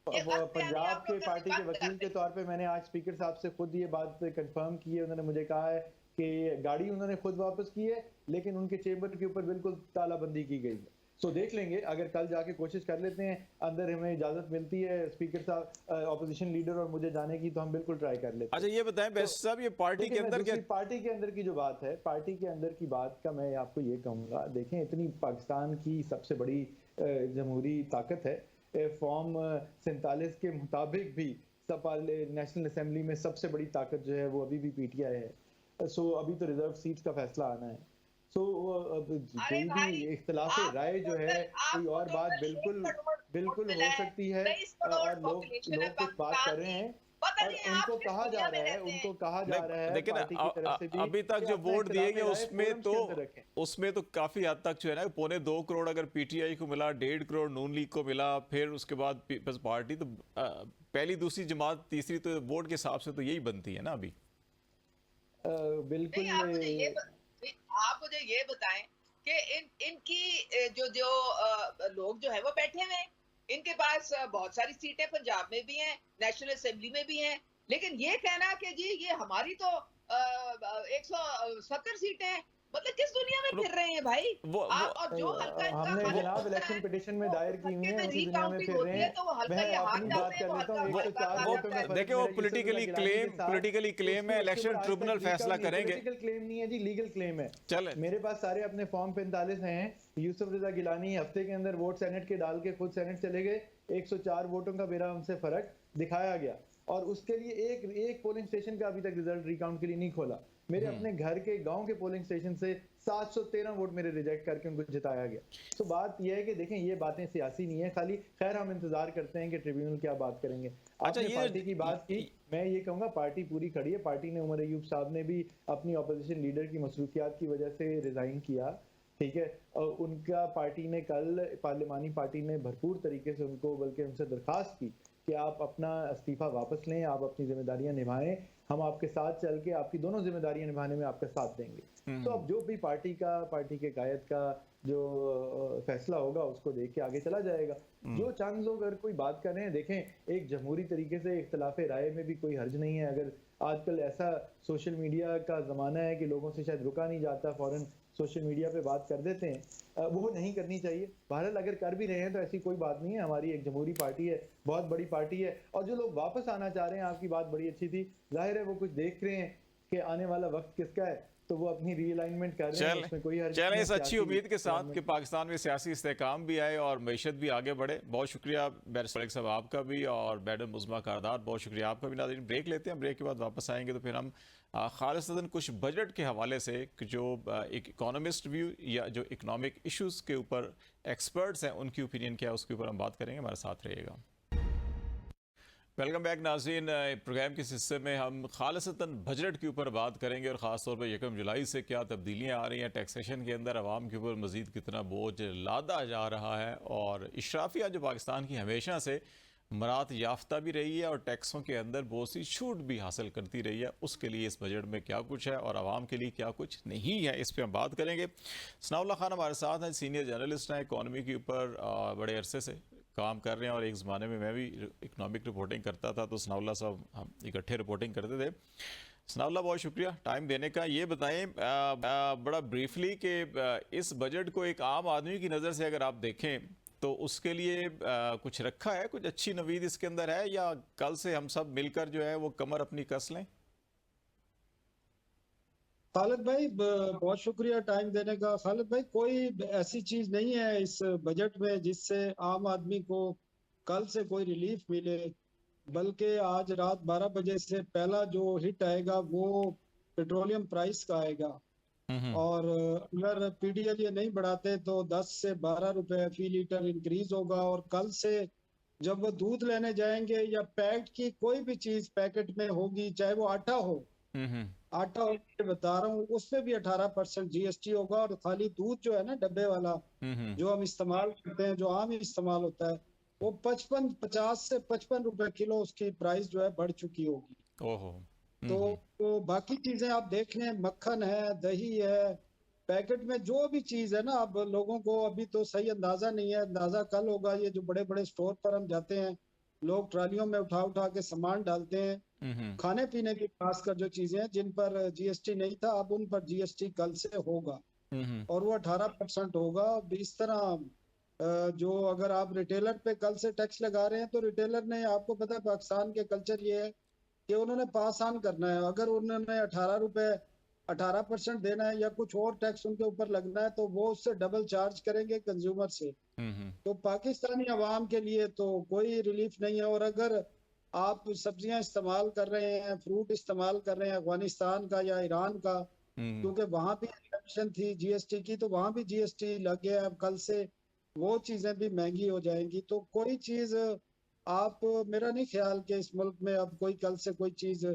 Speaker 3: पंजाब के पार्टी के वकील के तौर पे मैंने आज स्पीकर साहब से खुद ये बात कंफर्म की है। उन्होंने मुझे कहा है कि गाड़ी उन्होंने खुद वापस की है, लेकिन उनके चेंबर के ऊपर बिल्कुल तालाबंदी की गई है। सो देख लेंगे, अगर कल जाके कोशिश कर लेते हैं, अंदर हमें इजाजत मिलती है स्पीकर साहब, ऑपोजिशन लीडर और मुझे जाने की, तो हम बिल्कुल ट्राई कर लेते हैं।
Speaker 1: अच्छा, ये बताएं बेस्ट साहब, ये पार्टी के अंदर क्या,
Speaker 3: पार्टी के अंदर की जो बात है, पार्टी के अंदर की बात का मैं आपको ये कहूंगा, देखें, इतनी पाकिस्तान की सबसे बड़ी जमहूरी ताकत है, फॉर्म 47 के मुताबिक भी नेशनल असेंबली में सबसे बड़ी ताकत जो है वो अभी भी पीटीआई है। सो अभी तो रिजर्व सीट्स का फैसला आना है। सो कोई भी इख्तिलाफ राय जो है, कोई और बात बिल्कुल हो सकती है, और लोग कुछ बात कर रहे हैं और उनको कहा जा रहा है
Speaker 1: लेकिन अभी तक जो वोट दिए गए उसमें तो काफी हद तक जो है ना, 2.25 करोड़ अगर पीटीआई को मिला, 1.5 करोड़ नून लीग को मिला, फिर उसके बाद पीपल्स पार्टी, तो पहली दूसरी जमात तीसरी तो वोट के हिसाब से तो यही बनती है ना अभी।
Speaker 3: बिल्कुल।
Speaker 2: आप मुझे ये बताएं कि इनकी जो लोग जो है वो बैठे हुए हैं, इनके पास बहुत सारी सीटें पंजाब में भी हैं, नेशनल असेंबली में भी हैं, लेकिन ये कहना कि जी ये हमारी तो 170 सीटें हैं, मतलब किस दुनिया में फिर रहे हैं भाई? और जो हल्का
Speaker 3: हमने जनाब इलेक्शन पिटीशन में दायर की हुई है, उसी दुनिया में फिर रहे हैं। मैं अपनी बात कर लेता हूं, 104 वोटों में
Speaker 1: देखिए, वो पॉलिटिकली क्लेम है, इलेक्शन ट्रिब्यूनल फैसला करेंगे।
Speaker 3: पॉलिटिकल क्लेम नहीं है जी, लीगल क्लेम है।
Speaker 1: चले,
Speaker 3: मेरे पास सारे अपने फॉर्म 45 हैं। यूसुफ रजा गिलानी हफ्ते के अंदर वोट सेनेट के डाल के खुद सेनेट चले गए, 104 वोटों का मेरा उनसे फर्क दिखाया गया, और उसके लिए एक पोलिंग स्टेशन का अभी तक रिजल्ट रिकाउंट के लिए नहीं खोला। मेरे अपने घर के गांव के पोलिंग स्टेशन से 713 वोट मेरे रिजेक्ट करके उनको जिताया गया। तो बात यह है कि देखें, ये बातें सियासी नहीं है खाली। खैर, हम इंतजार करते हैं कि ट्रिब्यूनल क्या बात करेंगे। आपने पार्टी की बात की, मैं ये कहूंगा पार्टी पूरी खड़ी है। पार्टी ने, उमर अयूब साहब ने भी अपनी ऑपोजिशन लीडर की मसरूफियात की वजह से रिजाइन किया, ठीक है, और उनका पार्टी ने कल, पार्लियामानी पार्टी ने भरपूर तरीके से उनको, बल्कि उनसे दरखास्त की कि आप अपना इस्तीफा वापस लें, आप अपनी जिम्मेदारियां निभाएं, हम आपके साथ चल के आपकी दोनों जिम्मेदारियां निभाने में आपका साथ देंगे। तो अब जो भी पार्टी के कायद का जो फैसला होगा उसको देख के आगे चला जाएगा। जो चंद लोग अगर कोई बात कर रहे हैं, देखें, एक जमहूरी तरीके से इख्तिलाफ राय में भी कोई हर्ज नहीं है। अगर आजकल ऐसा सोशल मीडिया का जमाना है कि लोगों से शायद रुका नहीं जाता, फौरन सोशल मीडिया पे बात कर देते हैं, वो नहीं करनी चाहिए। बहरहाल अगर कर भी रहे हैं तो ऐसी कोई बात नहीं है। हमारी एक जमहूरी पार्टी है, बहुत बड़ी पार्टी है, और जो लोग वापस आना चाह रहे हैं, आपकी बात बड़ी अच्छी थी, जाहिर है वो कुछ देख रहे हैं कि आने वाला वक्त किसका है, तो वो अपनी रीअलाइनमेंट कर रहे हैं, उसमें कोई हर्ज
Speaker 1: चलें
Speaker 3: नहीं है।
Speaker 1: इस अच्छी
Speaker 3: सियासी
Speaker 1: उम्मीद के साथ कि
Speaker 3: alignment-
Speaker 1: पाकिस्तान में सियासी इस्तेहकाम भी आए और मईशत भी आगे बढ़े। बहुत शुक्रिया बैरिस्टर साहब आपका भी, और मैडम उज़मा कारदार बहुत शुक्रिया आपका भी। नाज़रीन ब्रेक लेते हैं, ब्रेक के बाद वापस आएंगे तो फिर हम खालिसतन कुछ बजट के हवाले से जो एक इकोनॉमिस्ट व्यू या जो इकोनॉमिक इशूज़ के ऊपर एक्सपर्ट्स हैं उनकी ओपिनियन क्या है उसके ऊपर हम बात करेंगे। हमारे साथ रहिएगा। वेलकम बैक नाज़रीन। प्रोग्राम के इस हिस्से में हम खालिसतन बजट के ऊपर बात करेंगे और ख़ास तौर पर 1 जुलाई से क्या तब्दीलियाँ आ रही हैं, टैक्सेशन के अंदर आवाम के ऊपर मज़ीद कितना बोझ लादा जा रहा है, और इशराफिया जो पाकिस्तान की हमेशा से मरात याफ्ता भी रही है और टैक्सों के अंदर बहुत सी छूट भी हासिल करती रही है, उसके लिए इस बजट में क्या कुछ है और आवाम के लिए क्या कुछ नहीं है, इस पर हम बात करेंगे। सनाउल्लाह खान हमारे साथ हैं, सीनियर जर्नलिस्ट हैं, इकॉनमी के ऊपर बड़े अरसे से काम कर रहे हैं और एक ज़माने में मैं भी इकनॉमिक रिपोर्टिंग करता था, तो सनाउल्लाह साहब हम इकट्ठे रिपोर्टिंग करते थे। सनाउल्लाह बहुत शुक्रिया टाइम देने का। ये बताएं बड़ा ब्रीफली कि इस बजट को एक आम आदमी की नज़र से अगर आप देखें तो उसके लिए कुछ रखा है, कुछ अच्छी नवीद इसके अंदर है, या कल से हम सब मिलकर जो है वो कमर अपनी कस लें?
Speaker 4: खालिद भाई बहुत शुक्रिया टाइम देने का। खालिद भाई कोई ऐसी चीज नहीं है इस बजट में जिससे आम आदमी को कल से कोई रिलीफ मिले, बल्कि आज रात 12 बजे से पहला जो हिट आएगा वो पेट्रोलियम प्राइस का आएगा। और अगर पीडीएल ये नहीं बढ़ाते तो 10 से 12 रुपए फी लीटर इंक्रीज होगा। और कल से जब वो दूध लेने जाएंगे या पैक्ड की कोई भी चीज पैकेट में होगी, चाहे वो आटा हो, आटा बता रहा हूँ, उसमें भी 18% जीएसटी होगा। और खाली दूध जो है ना डब्बे वाला जो हम इस्तेमाल करते हैं, जो आम इस्तेमाल होता है, वो 50 से 55 रुपए किलो उसकी प्राइस जो है बढ़ चुकी होगी।
Speaker 1: ओहो।
Speaker 4: तो बाकी चीजें आप देख लें, मक्खन है, दही है, पैकेट में जो भी चीज है ना, अब लोगों को अभी तो सही अंदाजा नहीं है, अंदाजा कल होगा। ये जो बड़े बड़े स्टोर पर हम जाते हैं, लोग ट्रालियों में उठा उठा के सामान डालते हैं, खाने पीने की खासकर जो चीजें हैं जिन पर जीएसटी नहीं था, अब उन पर जीएसटी कल से होगा और वो 18% होगा। अब इस तरह जो अगर आप रिटेलर पे कल से टैक्स लगा रहे हैं, तो रिटेलर ने, आपको पता है पाकिस्तान के कल्चर ये है कि उन्होंने पास ऑन करना है। अगर उन्होंने 18% देना है या कुछ और टैक्स उनके ऊपर लगना है, तो वो उससे डबल चार्ज करेंगे कंज्यूमर से। तो पाकिस्तानी अवाम के लिए तो कोई रिलीफ नहीं है। और अगर आप सब्जियां इस्तेमाल कर रहे हैं, फ्रूट इस्तेमाल कर रहे हैं अफगानिस्तान का या ईरान का, क्योंकि वहां भी एक्सेप्शन थी जीएसटी की, तो वहां भी जीएसटी लग गया। अब कल से वो चीजें भी महंगी हो जाएंगी। तो कोई चीज आप, मेरा नहीं ख्याल कि इस मुल्क में अब कोई कल से कोई चीज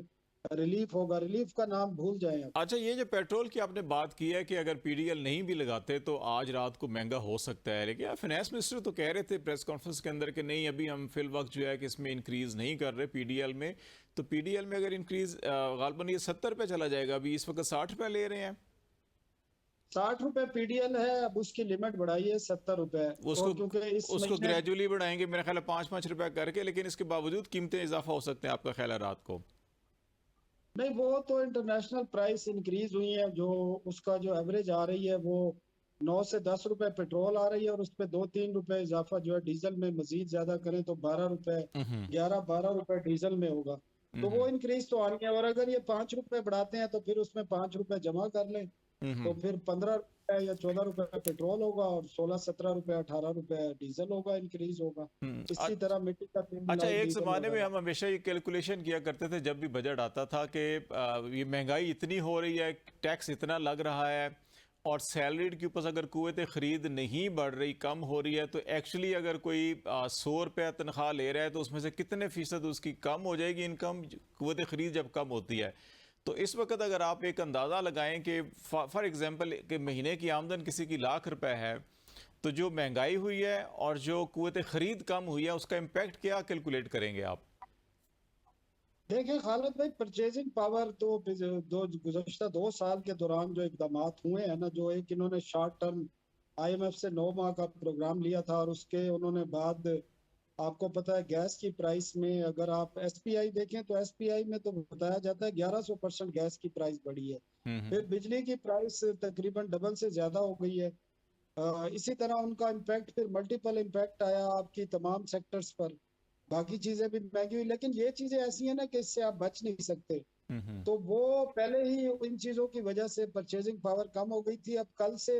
Speaker 4: रिलीफ होगा। रिलीफ का नाम भूल जाएं अब।
Speaker 1: अच्छा, ये जो पेट्रोल की आपने बात की है कि अगर पीडीएल नहीं भी लगाते तो आज रात को महंगा हो सकता है, लेकिन फाइनेंस मिनिस्टर तो कह रहे थे प्रेस कॉन्फ्रेंस के अंदर कि नहीं, अभी हम फिल वक्त जो है कि इसमें इंक्रीज नहीं कर रहे पीडीएल में। तो पीडीएल में अगर इंक्रीज गालबन ये 70 रुपये चला जाएगा, अभी इस वक्त 60 रुपये ले रहे हैं।
Speaker 4: 60 रुपए पीडीएल है, अब उसकी लिमिट बढ़ाई है 70 रुपए।
Speaker 1: उसको ग्रेजुअली बढ़ाएंगे मेरा ख्याल है 5-5 रुपए करके, लेकिन इसके बावजूद कीमतें इजाफा हो सकते हैं, आपका ख्याल है रात को?
Speaker 4: नहीं, वो तो इंटरनेशनल प्राइस इंक्रीज हुई है, जो उसका जो एवरेज आ रही है वो 9 से 10 रुपए पेट्रोल आ रही है, और उस पर 2-3 रुपए इजाफा जो है डीजल में मजीद ज्यादा करें तो 12 रुपए, 11-12 रुपए डीजल में होगा। तो वो इंक्रीज तो आनी है। और अगर ये 5 रुपए बढ़ाते हैं तो फिर उसमें 5 रुपए जमा कर लें, तो फिर 15 रुपए या 14 रुपए पेट्रोल होगा और 16-17 रुपए 18 रुपए डीजल होगा, इंक्रीज होगा। इसी तरह मिट्टी का तेल।
Speaker 1: अच्छा, एक जमाने में हम हमेशा ये कैलकुलेशन किया करते थे जब भी बजट आता था कि ये महंगाई इतनी हो रही है, टैक्स इतना लग रहा है, और सैलरीड के ऊपर अगर कुव्वत खरीद नहीं बढ़ रही, कम हो रही है, तो एक्चुअली अगर कोई 100 रुपया तनख्वाह ले रहा है तो उसमें से कितने फीसद उसकी कम हो जाएगी इनकम, कुव्वत खरीद जब कम होती है। तो इस वक्त अगर आप एक अंदाज़ा लगाएं कि फॉर एग्जांपल कि महीने की आमदन किसी की लाख रुपए है, तो जो महंगाई हुई है और जो कुव्वत खरीद कम हुई है, उसका इम्पैक्ट क्या कैलकुलेट करेंगे आप?
Speaker 4: देखिए खालिद भाई, परचेजिंग पावर तो गुज़श्ता 2 साल के दौरान जो इकदाम हुए हैं ना, जो एक इन्होंने शॉर्ट टर्म आईएमएफ से 9 माह का प्रोग्राम लिया था, और उसके उन्होंने बाद, आपको पता है गैस की प्राइस में अगर आप एसपीआई देखें तो एसपीआई में तो बताया जाता है 1100% गैस की प्राइस बढ़ी है। फिर बिजली की प्राइस तकरीबन डबल से ज्यादा हो गई है। इसी तरह उनका इम्पैक्ट, फिर मल्टीपल इम्पैक्ट आया आपकी तमाम सेक्टर्स पर, बाकी चीजें भी महंगी हुई। लेकिन ये चीजें ऐसी है ना कि इससे आप बच नहीं सकते। तो वो पहले ही इन चीजों की वजह से परचेजिंग पावर कम हो गई थी। अब कल से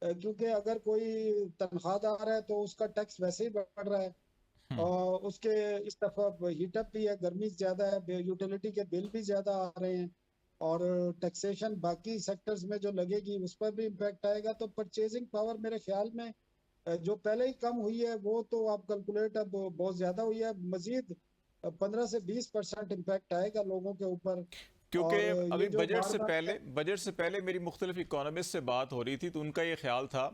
Speaker 4: क्योंकि अगर कोई तनख्वाहदार है तो उसका टैक्स वैसे ही बढ़ रहा है, और उसके इस दफा हीटअप भी है, गर्मी ज्यादा है, यूटिलिटी के बिल भी ज्यादा आ रहे हैं, और टैक्सेशन बाकी सेक्टर्स में जो लगेगी उस पर भी इम्पैक्ट आएगा। तो परचेजिंग पावर मेरे ख्याल में जो पहले ही कम हुई है वो तो आप कैलकुलेट अब बहुत ज्यादा हुई है, मजीद 15 से 20% इम्पैक्ट आएगा लोगों के ऊपर।
Speaker 1: क्योंकि
Speaker 4: और
Speaker 1: अभी
Speaker 4: ये जो बार बार
Speaker 1: बजट से पहले मेरी मुख्तलिफ इकोनॉमिस्ट से बात हो रही थी, तो उनका ये ख्याल था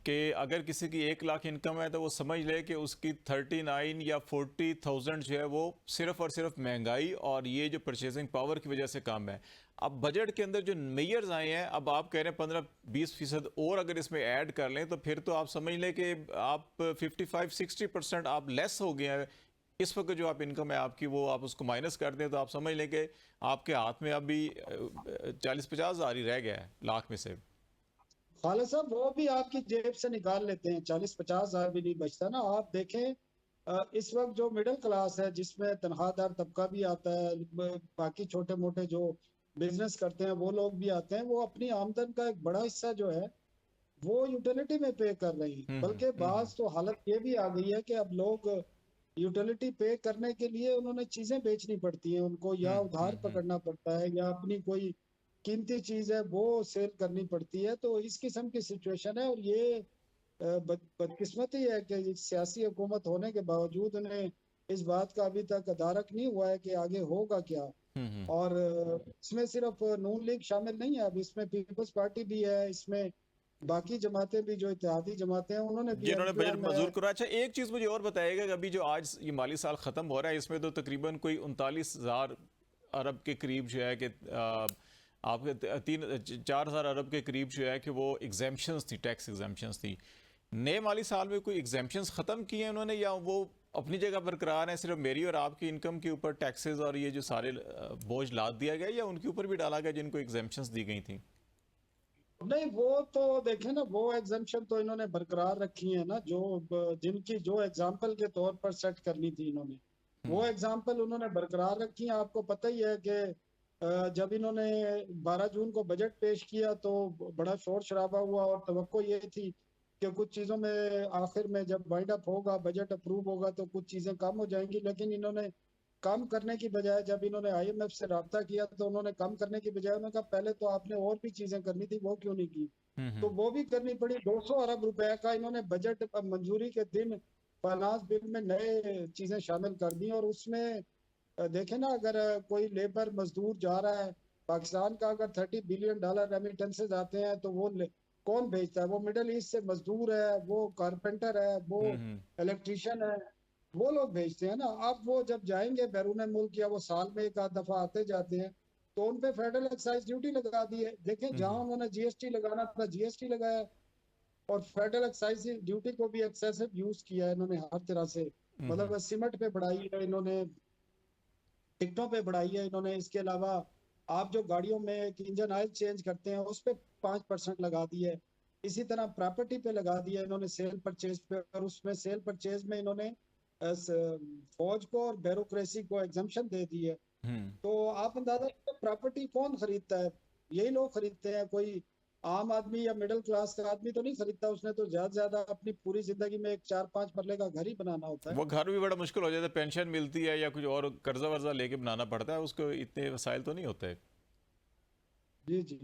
Speaker 1: कि अगर किसी की 1 लाख इनकम है तो वो समझ ले कि उसकी 39 या 40,000 जो है वो सिर्फ और सिर्फ महंगाई और ये जो परचेजिंग पावर की वजह से कम है। अब बजट के अंदर जो मेयर्स आए हैं, अब आप कह रहे हैं 15-20% और अगर इसमें ऐड कर लें तो फिर तो आप समझ लें कि आप 55-60% आप लेस हो गए हैं। इस वक्त जो आप इनकम है आपकी, वो आप उसको माइनस कर दें तो आप समझ लें कि आपके हाथ में अभी 40-50 हज़ार ही रह गया है लाख में से।
Speaker 4: खालिद साहब वो भी आपकी जेब से निकाल लेते हैं, 40-50 हजार भी नहीं बचता ना। आप देखें इस वक्त जो मिडिल क्लास है जिसमें तनख्वाहदार तबका भी आता है, बाकी छोटे मोटे जो बिजनेस करते हैं वो लोग भी आते हैं, वो अपनी आमदन का एक बड़ा हिस्सा जो है वो यूटिलिटी में पे कर रहे हैं। बल्कि बाज तो हालत ये भी आ गई है कि अब लोग यूटिलिटी पे करने के लिए उन्होंने चीजें बेचनी पड़ती हैं उनको, या उधार पकड़ना पड़ता है, या अपनी कोई कीमती चीज है वो सेल करनी पड़ती है। तो इस किस्म की सिचुएशन है, और ये बदकिस्मती है कि सियासी हुकूमत होने के बावजूद उन्हें इस बात का अभी तक तदारक नहीं हुआ है कि आगे होगा क्या। और इसमें सिर्फ नून लीग शामिल नहीं है, अब इसमें पीपल्स पार्टी भी है, इसमें बाकी जमातें भी जो इत्तेहादी जमातें हैं उन्होंने भी
Speaker 1: जिन्होंने बजट
Speaker 4: एमक्यूएम
Speaker 1: मंजूर
Speaker 4: है।
Speaker 1: करा। अच्छा, एक चीज़ मुझे और बताइएगा कि अभी जो आज ये माली साल ख़त्म हो रहा है, इसमें तो तकरीबन कोई 39,000 अरब के करीब जो है कि आपके 3-4 हज़ार अरब के करीब जो है कि वो एग्जेम्पशंस थी, टैक्स एग्जेम्पशंस थी। नए माली साल में कोई एग्जेम्पशंस ख़त्म किए हैं उन्होंने, या वो अपनी जगह बरकरार हैं, सिर्फ मेरी और आपकी इनकम के ऊपर टैक्सेस और ये जो सारे बोझ लाद दिया गया, या उनके ऊपर भी डाला गया जिनको एग्जेम्पशंस दी गई थी?
Speaker 4: नहीं वो तो देखें ना, वो एग्जाम्पशन तो इन्होंने बरकरार रखी है ना, जो जिनकी जो एग्जाम्पल के तौर पर सेट करनी थी इन्होंने, वो एग्जाम्पल उन्होंने बरकरार रखी है। आपको पता ही है कि जब इन्होंने 12 जून को बजट पेश किया तो बड़ा शोर शराबा हुआ, और तवक्को ये थी कि कुछ चीजों में आखिर में जब वाइंड अप होगा, बजट अप्रूव होगा तो कुछ चीजें कम हो जाएंगी। लेकिन इन्होंने कम करने की बजाय, जब इन्होंने आईएमएफ से राब्ता किया तो उन्होंने कम करने की बजाय उन्होंने कहा पहले तो आपने और भी चीजें करनी थी, वो क्यों नहीं की। तो वो भी करनी पड़ी। 200 अरब रुपए का इन्होंने बजट मंजूरी के दिन फाइनेंस बिल में नए चीजें शामिल कर दी। और उसमें देखें ना, अगर कोई लेबर मजदूर जा रहा है पाकिस्तान का, अगर $30 बिलियन रेमिटेंसेज आते हैं तो वो कौन भेजता है? वो मिडिल ईस्ट से मजदूर है, वो कारपेंटर है, वो इलेक्ट्रिशियन है, वो लोग भेजते हैं ना। अब वो जब जाएंगे बैरून मुल्क, या वो साल में एक आध दफा आते जाते हैं, तो उन पे फेडरल एक्साइज ड्यूटी लगा दी है। देखें जहां उन्होंने जीएसटी लगाना था जीएसटी लगाया, और फेडरल एक्साइज ड्यूटी को भी एक्सेसिव यूज किया है इन्होंने हर तरह से। मतलब सीमेंट पे बढ़ाई है इन्होंने, टिकटों पे बढ़ाई है इन्होंने। इसके अलावा आप जो गाड़ियों में एक इंजन ऑयल चेंज करते हैं उस पर 5% लगा दी है। इसी तरह प्रॉपर्टी पे लगा दिया इन्होंने, सेल परचेज पे, और उसमें सेल परचेज में इन्होंने फौज को और ब्यूरोक्रेसी को एग्जम्पशन दे दी है। तो आप अंदाजा करें प्रॉपर्टी कौन खरीदता है? यही लोग खरीदते हैं। कोई आम आदमी या मिडिल क्लास का आदमी तो नहीं खरीदता, उसने तो ज्यादा से ज्यादा अपनी पूरी जिंदगी में एक 4-5 मरले का घर ही बनाना होता है।
Speaker 1: वो घर भी बड़ा मुश्किल हो जाता है, पेंशन मिलती है या कुछ और कर्जा वर्जा लेके बनाना पड़ता है, उसको इतने वसाइल तो नहीं होते।
Speaker 4: जी जी।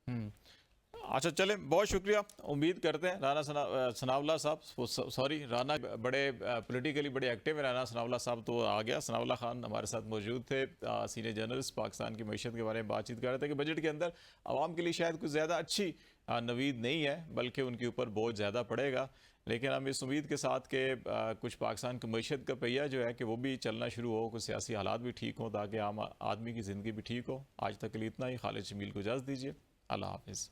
Speaker 1: हम्म। अच्छा, चलें, बहुत शुक्रिया। उम्मीद करते हैं राना सनाउल्लाह साहब, सॉरी राना, बड़े पॉलिटिकली बड़े एक्टिव है राना सनाउल्लाह साहब, तो आ गया। सनाउल्लाह खान हमारे साथ मौजूद थे, सीनियर जर्नलिस्ट, पाकिस्तान की मईशत के बारे में बातचीत कर रहे थे कि बजट के अंदर आवाम के लिए शायद कुछ ज़्यादा अच्छी नवीद नहीं है, बल्कि उनके ऊपर बोझ ज़्यादा पड़ेगा। लेकिन हम इस उम्मीद के साथ कि कुछ पाकिस्तान की मईशत का पहिया जो है कि वो भी चलना शुरू हो, कुछ सियासी हालात भी ठीक हों, ताकि आम आदमी की ज़िंदगी भी ठीक हो। आज तक के लिए इतना ही। खालिद शमील को इजाज़त दीजिए। अल्लाह हाफिज़।